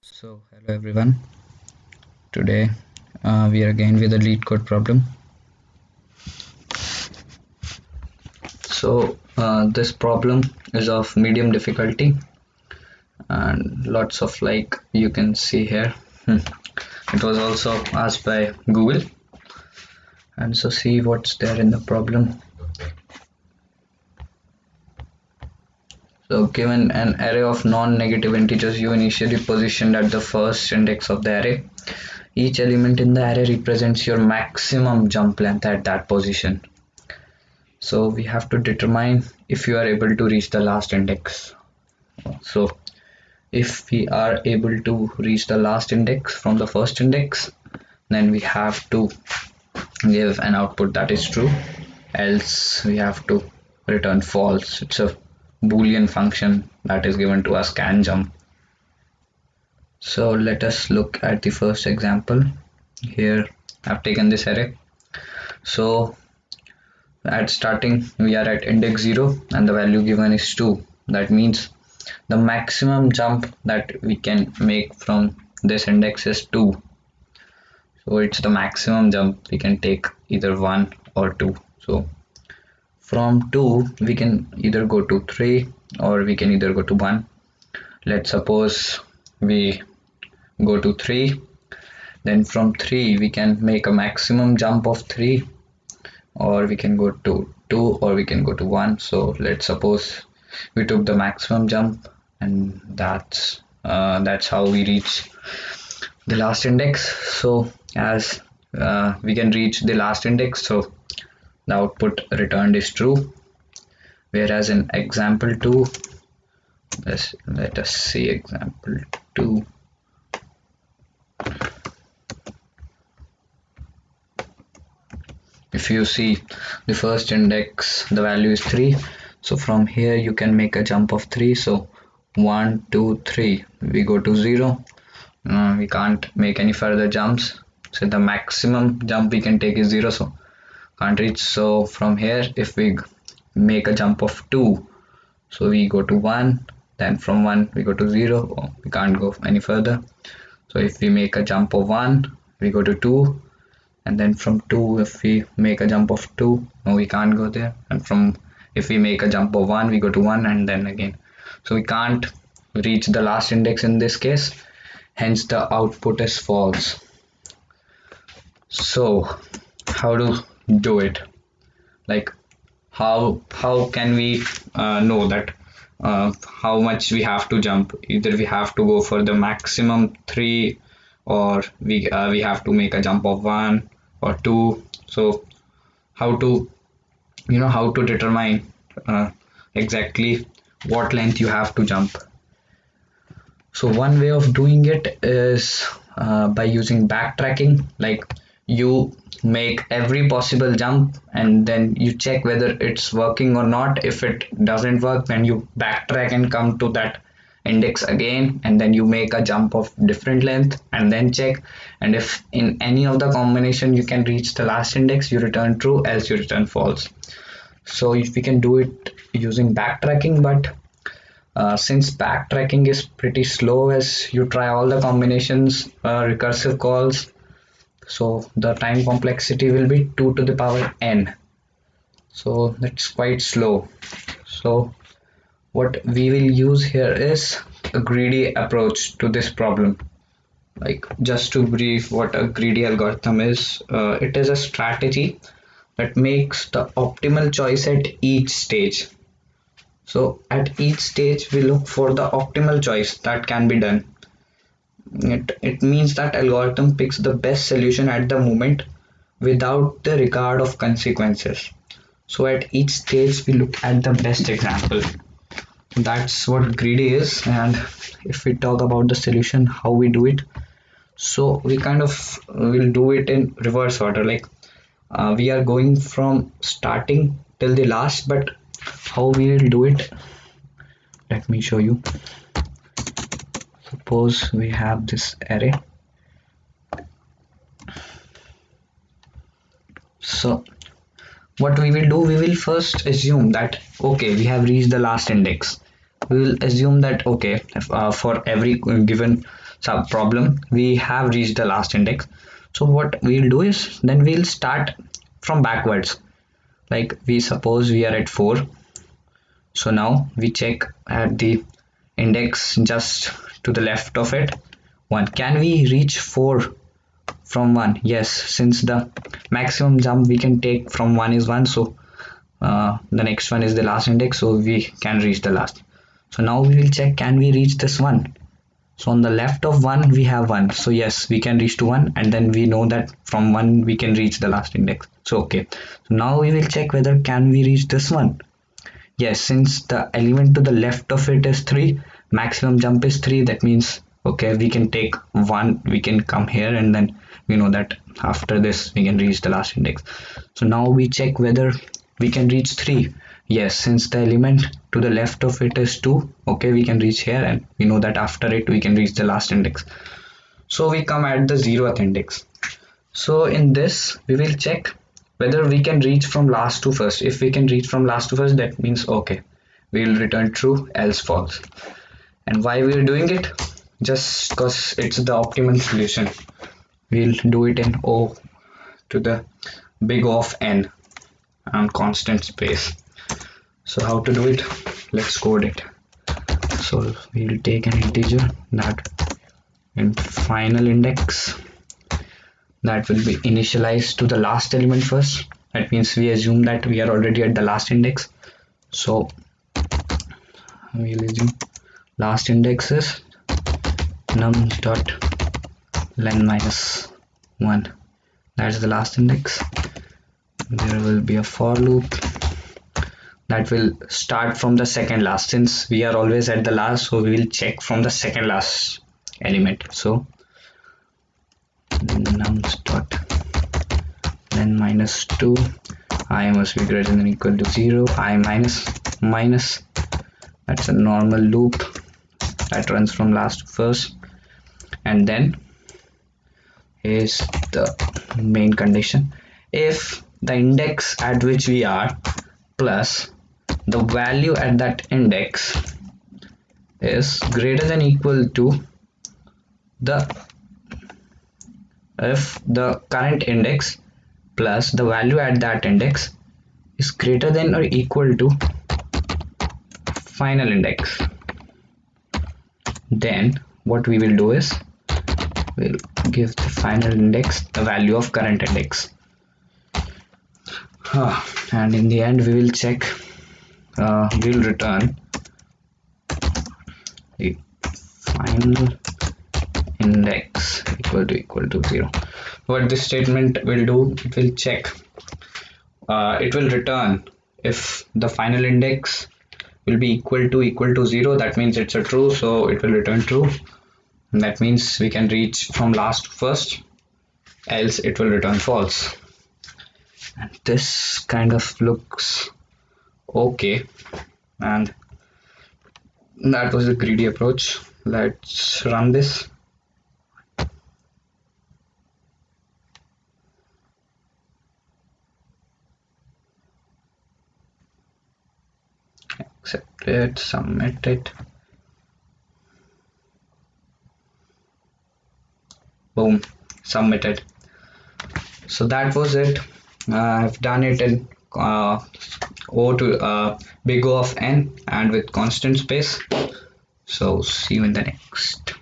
Hello everyone. Today we are again with a Leetcode problem. This problem is of medium difficulty and lots of like you can see here. It was also asked by Google, and so see what's there in the problem. So given an array of non-negative integers you initially positioned at the first index of the array, each element in the array represents your maximum jump length at that position. So we have to determine if you are able to reach the last index. So if we are able to reach the last index from the first index, then we have to give an output that is true, else we have to return false. It's a boolean function that is given to us can jump. So let us look at the first example. Here I've taken this array. So at starting we are at index 0 and the value given is 2. That means the maximum jump that we can make from this index is 2. So it's the maximum jump we can take, either 1 or 2. So from 2 we can either go to 3 or we can either go to 1. Let's suppose we go to 3, then from 3 we can make a maximum jump of 3, or we can go to 2 or we can go to 1. So let's suppose we took the maximum jump, and that's how we reach the last index. So as we can reach the last index, so the output returned is true. Whereas in example 2, let us see example 2. If you see the first index, the value is 3. So from here you can make a jump of 3. So 1, 2, 3, we go to 0. We can't make any further jumps. So the maximum jump we can take is 0. So can't reach. So from here, if we make a jump of 2, so we go to 1. Then from 1 we go to 0. We can't go any further. So if we make a jump of 1, we go to 2. And then from 2, if we make a jump of 2, no, we can't go there. And from if we make a jump of 1, we go to 1 and then again. So we can't reach the last index in this case, hence the output is false. So how to do it? Like how can we know that how much we have to jump? Either we have to go for the maximum 3, or we have to make a jump of 1 or 2. So how to determine exactly what length you have to jump? So one way of doing it is by using backtracking. Like you make every possible jump and then you check whether it's working or not. If it doesn't work, then you backtrack and come to that index again, and then you make a jump of different length and then check, and if in any of the combination you can reach the last index, you return true, else you return false. So if we can do it using backtracking, but since backtracking is pretty slow as you try all the combinations, recursive calls, so the time complexity will be 2 to the power n. So that's quite slow. So what we will use here is a greedy approach to this problem. Like just to brief what a greedy algorithm is, it is a strategy that makes the optimal choice at each stage. So at each stage we look for the optimal choice that can be done. It means that algorithm picks the best solution at the moment without the regard of consequences. So at each stage we look at the best example. That's what greedy is. And if we talk about the solution, how we do it, so we kind of will do it in reverse order. Like we are going from starting till the last, but how we will do it, let me show you. Suppose we have this array. So what we will do, we will first assume that okay, we have reached the last index. We will assume that okay, if, for every given sub problem, we have reached the last index. So what we'll do is then we'll start from backwards. Like we suppose we are at 4. So now we check at the index just to the left of it, 1. Can we reach 4 from 1? Yes, since the maximum jump we can take from 1 is 1, so the next one is the last index, so we can reach the last. So now we will check, can we reach this 1? So on the left of 1 we have 1, so yes, we can reach to 1, and then we know that from 1 we can reach the last index. So okay, so now we will check whether can we reach this one. Yes, since the element to the left of it is 3, maximum jump is 3, that means okay, we can take 1, we can come here, and then we know that after this we can reach the last index. So now we check whether we can reach 3. Yes, since the element to the left of it is 2, okay, we can reach here, and we know that after it we can reach the last index. So we come at the 0th index. So in this we will check whether we can reach from last to first. If we can reach from last to first, that means okay, we will return true, else false. And why we are doing it? Just because it's the optimum solution. We'll do it in O to the big O of n and constant space. So how to do it? Let's code it. So we'll take an integer that in final index that will be initialized to the last element first. That means we assume that we are already at the last index. So we'll assume last index is num dot len minus 1. That's the last index. There will be a for loop that will start from the second last. Since we are always at the last, so we will check from the second last element. So nums dot len minus 2, I must be greater than or equal to 0, I minus minus, that's a normal loop that runs from last to first. And then is the main condition: if the index at which we are plus the value at that index is greater than or equal to if the current index plus the value at that index is greater than or equal to final index, then what we will do is we'll give the final index the value of current index. And in the end we will check, we'll return the final index equal to 0. What this statement will do, it will check, it will return if the final index will be equal to 0, that means it's a true, so it will return true. And that means we can reach from last to first, else it will return false. And this kind of looks okay, and that was the greedy approach. Let's run this. Accept it, submit it. Boom, submitted. So that was it. I've done it in O to big O of n and with constant space. So see you in the next.